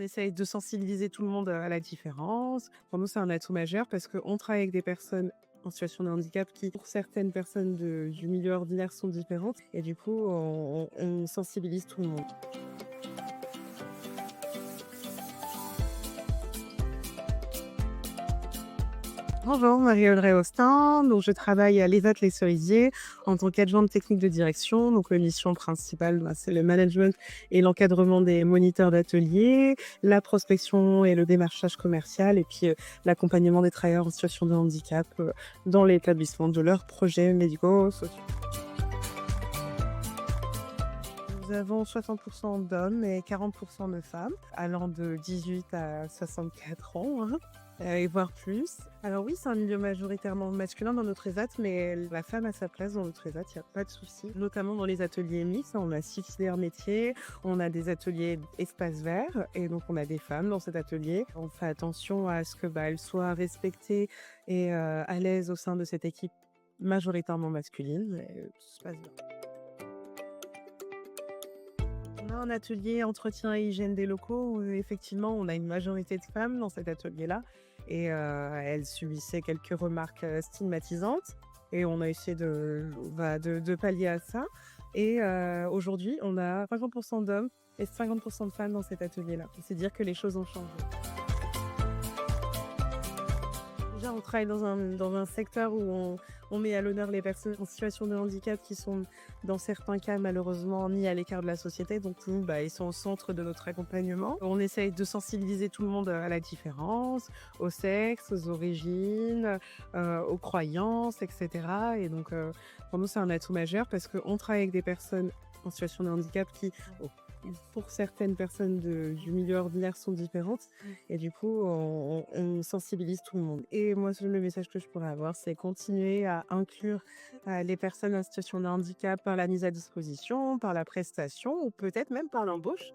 On essaye de sensibiliser tout le monde à la différence. Pour nous, c'est un atout majeur parce qu'on travaille avec des personnes en situation de handicap qui, pour certaines personnes du milieu ordinaire, sont différentes. Et du coup, on sensibilise tout le monde. Bonjour, Marie-Audrey Austin. Donc, je travaille à l'ESAT Les Cerisiers en tant qu'adjointe technique de direction. Donc, mission principale, c'est le management et l'encadrement des moniteurs d'atelier, la prospection et le démarchage commercial, et puis l'accompagnement des travailleurs en situation de handicap dans l'établissement de leurs projets médico-sociaux. Nous avons 60% d'hommes et 40% de femmes, allant de 18 à 64 ans, hein, et voire plus. Alors oui, c'est un milieu majoritairement masculin dans notre ESAT, mais la femme a sa place dans notre ESAT, il n'y a pas de souci. Notamment dans les ateliers mixtes, on a 6 filières métiers, on a des ateliers espaces verts, et donc on a des femmes dans cet atelier. On fait attention à ce que elles soient respectées et à l'aise au sein de cette équipe majoritairement masculine, et tout se passe bien. On a un atelier entretien et hygiène des locaux où effectivement on a une majorité de femmes dans cet atelier-là et elles subissaient quelques remarques stigmatisantes et on a essayé de pallier à ça. Et aujourd'hui, on a 50% d'hommes et 50% de femmes dans cet atelier-là. C'est dire que les choses ont changé. Déjà, on travaille dans un secteur où on met à l'honneur les personnes en situation de handicap qui sont, dans certains cas, malheureusement, mis à l'écart de la société. Donc, nous, ils sont au centre de notre accompagnement. On essaye de sensibiliser tout le monde à la différence, au sexe, aux origines, aux croyances, etc. Et donc, pour nous, c'est un atout majeur parce qu'on travaille avec des personnes en situation de handicap qui, pour certaines personnes du milieu ordinaire, sont différentes. Et du coup, on sensibilise tout le monde. Et moi, le message que je pourrais avoir, c'est continuer à inclure les personnes en situation de handicap par la mise à disposition, par la prestation ou peut-être même par l'embauche.